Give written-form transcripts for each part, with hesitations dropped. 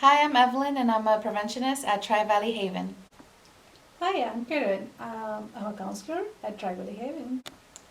Hi, I'm Evelyn, and I'm a preventionist at Tri-Valley Haven. Hi, I'm Kiran. I'm a counselor at Tri-Valley Haven.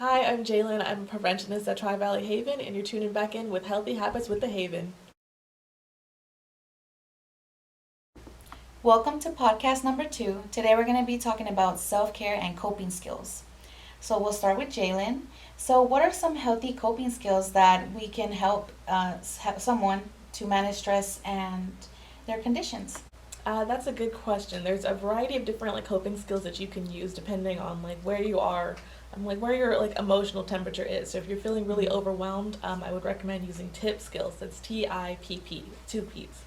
Hi, I'm Jaylyn. I'm a preventionist at Tri Valley Haven, and you're tuning back in with Healthy Habits with the Haven. Welcome to podcast number 2. Today we're going to be talking about self-care and coping skills. So we'll start with Jaylyn. So what are some healthy coping skills that we can help someone to manage stress and their conditions? That's a good question. There's a variety of different coping skills that you can use depending on where you are, where your emotional temperature is. So if you're feeling really overwhelmed, I would recommend using TIP skills. That's TIPP, two P's.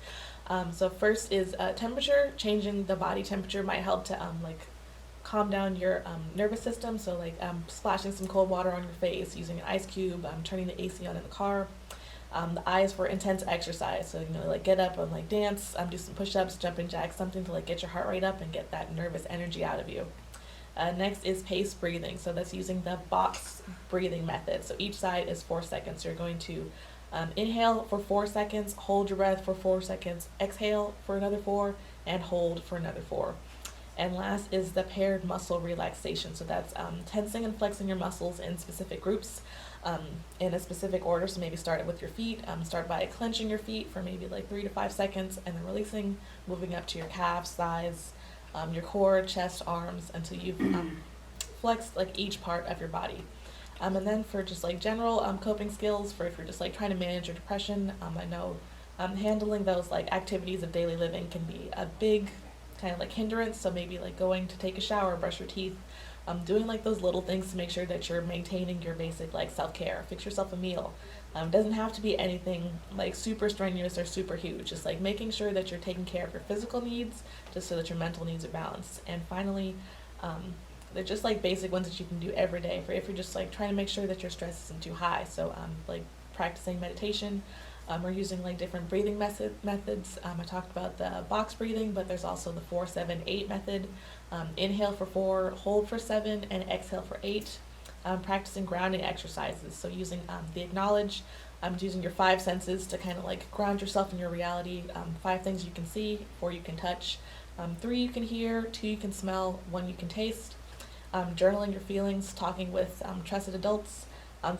So first is temperature. Changing the body temperature might help to calm down your nervous system. So splashing some cold water on your face, using an ice cube, turning the AC on in the car. The I is for intense exercise. So get up and dance, do some push-ups, jumping jacks, something to get your heart rate up and get that nervous energy out of you. Next is paced breathing. So that's using the box breathing method. So each side is 4 seconds. So you're going to inhale for 4 seconds, hold your breath for 4 seconds, exhale for another 4, and hold for another 4. And last is the paired muscle relaxation. So that's tensing and flexing your muscles in specific groups in a specific order. So maybe start it with your feet. Start by clenching your feet for maybe 3 to 5 seconds, and then releasing, moving up to your calves, thighs, your core, chest, arms, until you've flexed each part of your body. And then for just general coping skills, for if you're just trying to manage your depression, I know handling those activities of daily living can be a big kind of hindrance. So maybe going to take a shower, brush your teeth, doing those little things to make sure that you're maintaining your basic self-care. Fix yourself a meal. Doesn't have to be anything super strenuous or super huge. Just making sure that you're taking care of your physical needs, just so that your mental needs are balanced. And finally, they're just basic ones that you can do every day for if you're just trying to make sure that your stress isn't too high. So practicing meditation, or using different breathing methods. I talked about the box breathing, but there's also the 4-7-8 method. Inhale for 4, hold for 7, and exhale for 8. Practicing grounding exercises. So using the acknowledge, using your 5 senses to kind of ground yourself in your reality. 5 things you can see, 4 you can touch, 3 you can hear, 2 you can smell, 1 you can taste. Journaling your feelings, talking with trusted adults,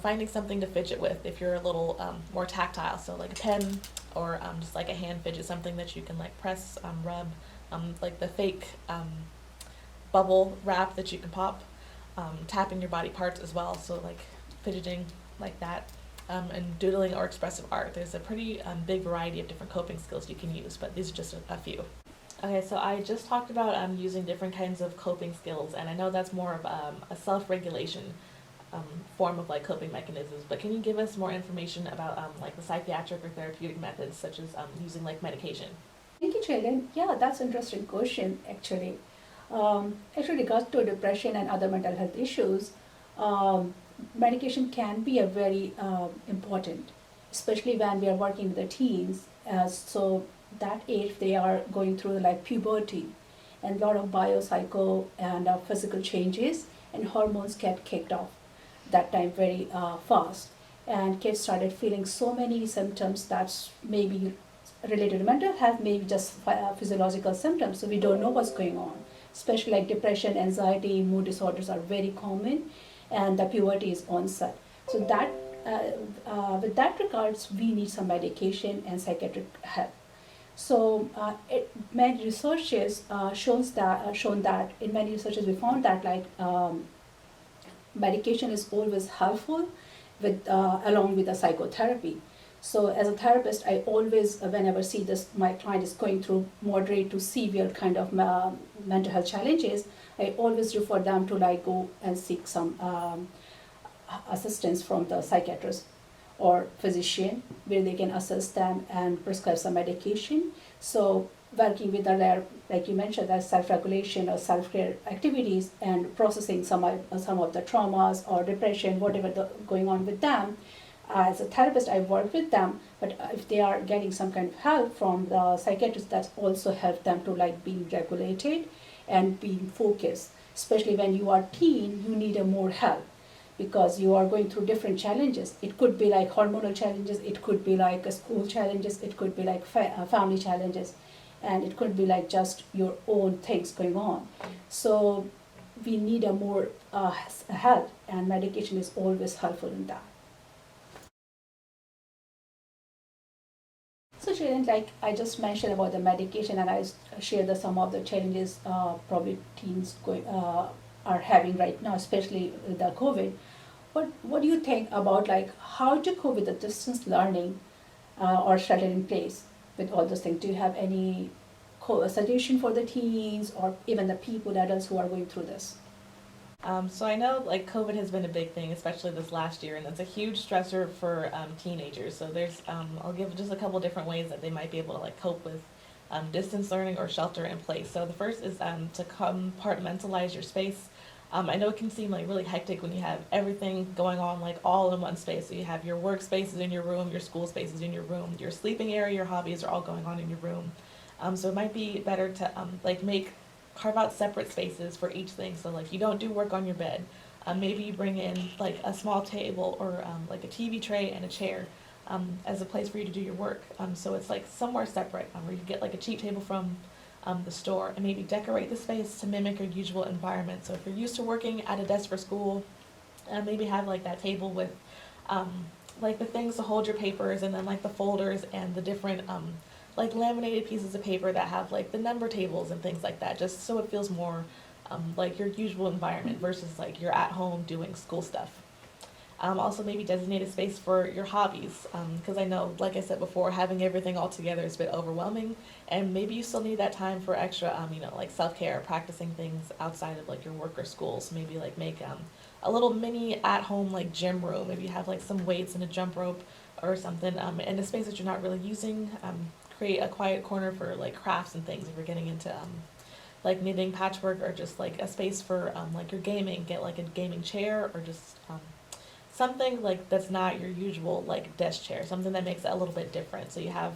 finding something to fidget with if you're a little more tactile, so a pen or just a hand fidget, something that you can press, rub, the fake bubble wrap that you can pop, tapping your body parts as well, so fidgeting like that, and doodling or expressive art. There's a pretty big variety of different coping skills you can use, but these are just a few. Okay, so I just talked about using different kinds of coping skills, and I know that's more of a self-regulation form of coping mechanisms, but can you give us more information about the psychiatric or therapeutic methods, such as using medication? Thank you, Jaylyn. Yeah, that's an interesting question, actually. Actually, regards to depression and other mental health issues, um, medication can be a very important, especially when we are working with the teens. So that age they are going through puberty, and a lot of biopsycho and physical changes, and hormones get kicked off that time very fast, and kids started feeling so many symptoms that's maybe related to mental health, maybe just physiological symptoms, so we don't know what's going on, especially depression, anxiety, mood disorders are very common, and the puberty is onset. So that with that regards, we need some medication and psychiatric help. So many researches shown that in many researches we found that medication is always helpful with along with the psychotherapy. So as a therapist, I always, whenever see this, my client is going through moderate to severe kind of mental health challenges, I always refer them to go and seek some assistance from the psychiatrist or physician, where they can assist them and prescribe some medication. So working with their, like you mentioned, their self-regulation or self-care activities, and processing some of the traumas or depression, whatever going on with them. As a therapist, I work with them, but if they are getting some kind of help from the psychiatrist, that also help them to being regulated and being focused. Especially when you are teen, you need a more help, because you are going through different challenges. It could be like hormonal challenges, it could be like school challenges, it could be like family challenges, and it could be like just your own things going on. So we need a more help, and medication is always helpful in that. So Jaylyn, like I just mentioned about the medication, and I shared some of the challenges probably teens are having right now, especially with the COVID. What do you think about like how to cope with the distance learning or shelter in place with all those things? Do you have any suggestion for the teens or even the people, adults who are going through this? So I know like COVID has been a big thing, especially this last year, and it's a huge stressor for teenagers. So there's I'll give just a couple different ways that they might be able to like cope with distance learning or shelter in place. So the first is to compartmentalize your space. I know it can seem like really hectic when you have everything going on like all in one space. So you have your workspaces in your room, your school spaces in your room, your sleeping area, your hobbies are all going on in your room. So it might be better to like carve out separate spaces for each thing. So like you don't do work on your bed. Maybe you bring in like a small table or like a TV tray and a chair as a place for you to do your work. So it's like somewhere separate where you get like a cheap table from the store, and maybe decorate the space to mimic your usual environment. So if you're used to working at a desk for school, maybe have like that table with like the things to hold your papers, and then like the folders and the different like laminated pieces of paper that have like the number tables and things like that, just so it feels more like your usual environment versus like you're at home doing school stuff. Also maybe designate a space for your hobbies, because I know, like I said before, having everything all together is a bit overwhelming, and maybe you still need that time for extra, like self-care, practicing things outside of like your work or school. So maybe like make a little mini at-home like gym room. Maybe you have like some weights and a jump rope or something, in a space that you're not really using. Create a quiet corner for like crafts and things if you're getting into like knitting, patchwork, or just like a space for like your gaming. Get like a gaming chair, or just something like that's not your usual like desk chair, something that makes it a little bit different. So you have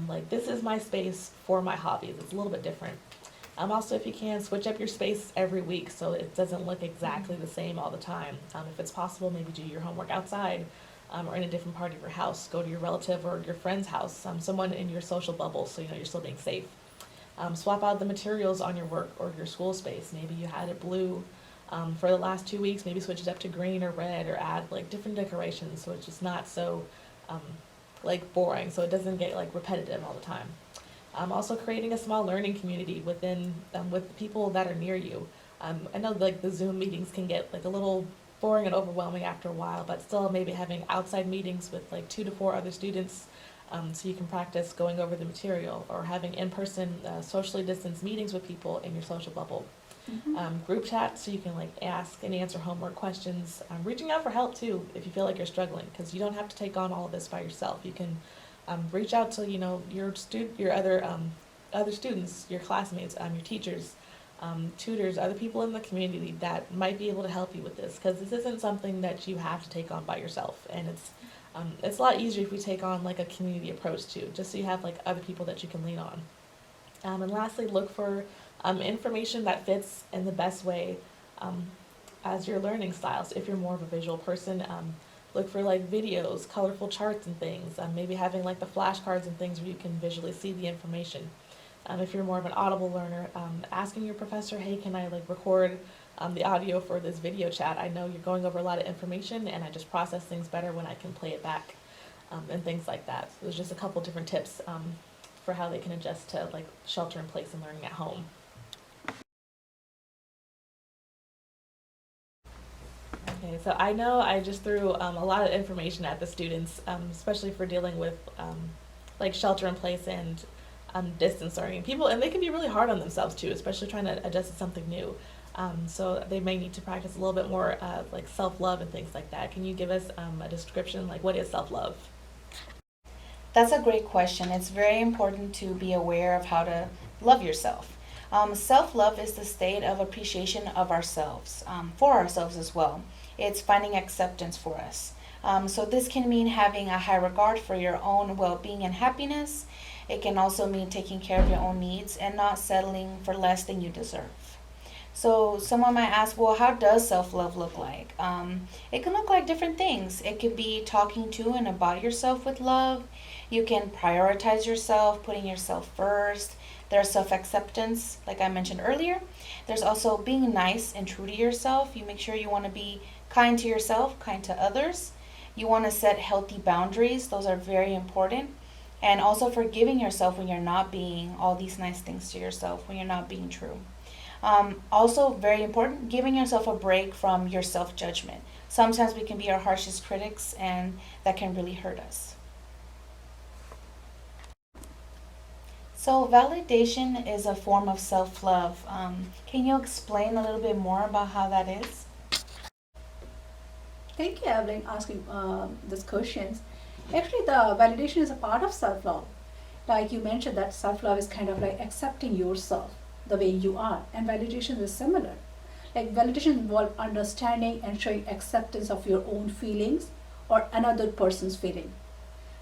like, this is my space for my hobbies. It's a little bit different. Also, if you can, switch up your space every week so it doesn't look exactly the same all the time. If it's possible, maybe do your homework outside, or in a different part of your house. Go to your relative or your friend's house, someone in your social bubble, so you know you're still being safe. Swap out the materials on your work or your school space. Maybe you had it blue for the last 2 weeks, maybe switch it up to green or red, or add like different decorations so it's just not so like boring, so it doesn't get like repetitive all the time. Also creating a small learning community within with the people that are near you. I know like the Zoom meetings can get like a little boring and overwhelming after a while, but still maybe having outside meetings with like 2 to 4 other students, so you can practice going over the material, or having in-person socially distanced meetings with people in your social bubble. Group chat so you can like ask and answer homework questions. Reaching out for help too if you feel like you're struggling, because you don't have to take on all of this by yourself. You can reach out to your other students, your classmates, your teachers, tutors, other people in the community that might be able to help you with this, because this isn't something that you have to take on by yourself, and it's a lot easier if we take on like a community approach too, just so you have like other people that you can lean on. And lastly, look for information that fits in the best way as your learning styles. If you're more of a visual person, look for like videos, colorful charts and things, maybe having like the flashcards and things where you can visually see the information. If you're more of an audible learner, asking your professor, hey, can I like record the audio for this video chat? I know you're going over a lot of information, and I just process things better when I can play it back, and things like that. So there's just a couple different tips for how they can adjust to like shelter in place and learning at home. Okay, so I know I just threw a lot of information at the students, especially for dealing with like shelter in place and distance learning. People, and they can be really hard on themselves too, especially trying to adjust to something new. So they may need to practice a little bit more like self-love and things like that. Can you give us a description, like what is self-love? That's a great question. It's very important to be aware of how to love yourself. Self-love is the state of appreciation of ourselves, for ourselves as well. It's finding acceptance for us. So this can mean having a high regard for your own well-being and happiness. It can also mean taking care of your own needs and not settling for less than you deserve. So someone might ask, well, how does self-love look like? It can look like different things. It could be talking to and about yourself with love. You can prioritize yourself, putting yourself first. There's self-acceptance, like I mentioned earlier. There's also being nice and true to yourself. You make sure you want to be kind to yourself, kind to others. You want to set healthy boundaries. Those are very important. And also forgiving yourself when you're not being all these nice things to yourself, when you're not being true. Also, very important, giving yourself a break from your self judgment. Sometimes we can be our harshest critics, and that can really hurt us. So, validation is a form of self love. Can you explain a little bit more about how that is? Thank you, Evelyn, asking these questions. Actually, the validation is a part of self love. Like you mentioned, that self love is kind of like accepting yourself the way you are, and validation is similar. Like validation involves understanding and showing acceptance of your own feelings or another person's feeling.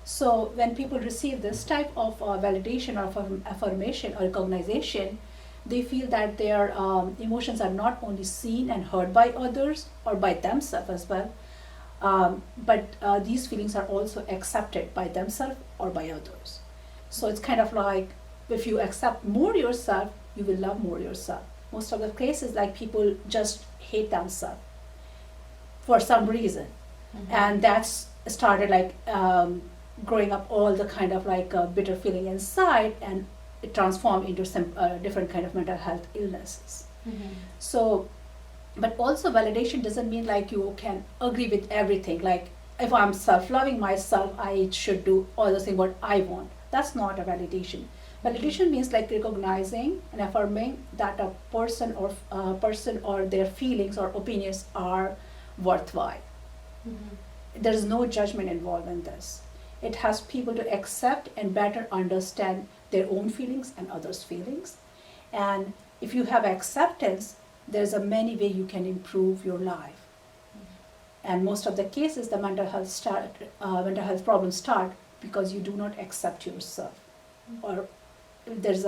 So when people receive this type of validation or affirmation or recognition, they feel that their emotions are not only seen and heard by others or by themselves as well, but these feelings are also accepted by themselves or by others. So it's kind of like if you accept more yourself, you will love more yourself. Most of the cases, like people just hate themselves for some reason, and that's started like growing up all the kind of like bitter feeling inside, and it transformed into some different kind of mental health illnesses. Mm-hmm. So but also validation doesn't mean like you can agree with everything. Like if I'm self-loving myself, I should do all the things what I want. That's not a validation. Validation means like recognizing and affirming that a person or their feelings or opinions are worthwhile. Mm-hmm. There's no judgment involved in this. It has people to accept and better understand their own feelings and others' feelings. And if you have acceptance, there's a many way you can improve your life. And most of the cases, the mental health problems start because you do not accept yourself, or there's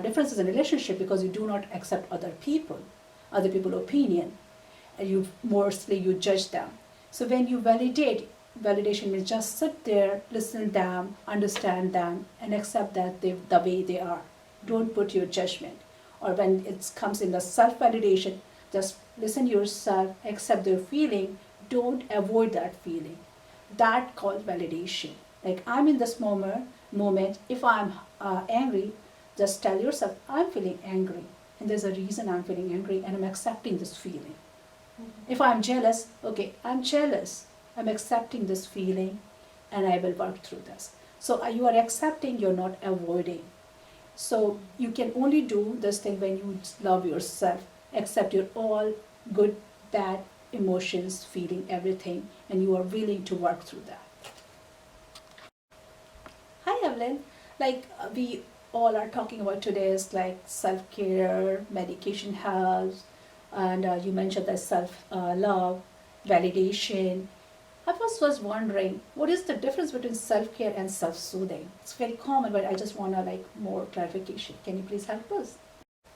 differences in relationship because you do not accept other people's opinion, and you judge them. So when you validation means just sit there, listen them, understand them, and accept that the way they are. Don't put your judgment. Or when it comes in the self-validation, just listen yourself, accept their feeling, don't avoid that feeling. That called validation. Like I'm in this moment, if I'm angry, just tell yourself, I'm feeling angry, and there's a reason I'm feeling angry, and I'm accepting this feeling. If I'm jealous, okay, I'm jealous, I'm accepting this feeling, and I will work through this. So you are accepting, you're not avoiding. So you can only do this thing when you love yourself, accept your all good, bad emotions, feeling, everything, and you are willing to work through that. Hi Evelyn, like we all are talking about today is like self-care, medication helps, and you mentioned that self-love, validation. I was wondering, what is the difference between self-care and self-soothing? It's very common, but I just want to like more clarification. Can you please help us?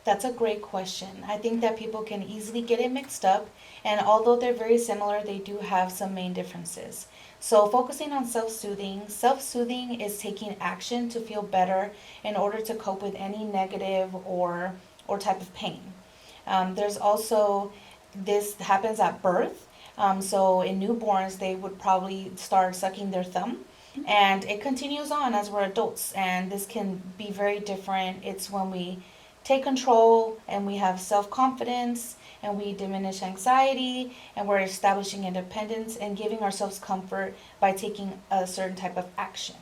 That's a great question. I think that people can easily get it mixed up, and although they're very similar, they do have some main differences. So, focusing on self soothing is taking action to feel better in order to cope with any negative or type of pain. There's also this happens at birth. So, in newborns, they would probably start sucking their thumb. And it continues on as we're adults, and this can be very different. It's when we take control and we have self-confidence and we diminish anxiety and we're establishing independence and giving ourselves comfort by taking a certain type of action.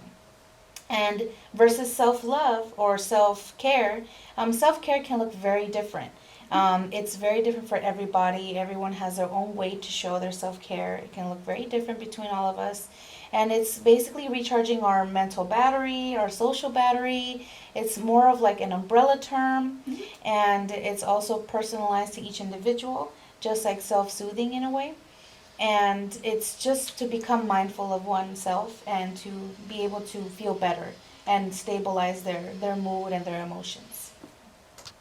And versus self-love or self-care, self-care can look very different. It's very different for everybody. Everyone has their own way to show their self-care. It can look very different between all of us. And it's basically recharging our mental battery, our social battery. It's more of like an umbrella term, and it's also personalized to each individual, just like self-soothing in a way. And it's just to become mindful of oneself and to be able to feel better and stabilize their mood and their emotions.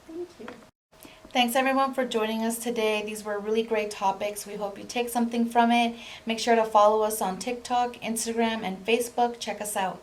Thank you. Thanks everyone for joining us today. These were really great topics. We hope you take something from it. Make sure to follow us on TikTok, Instagram, and Facebook. Check us out.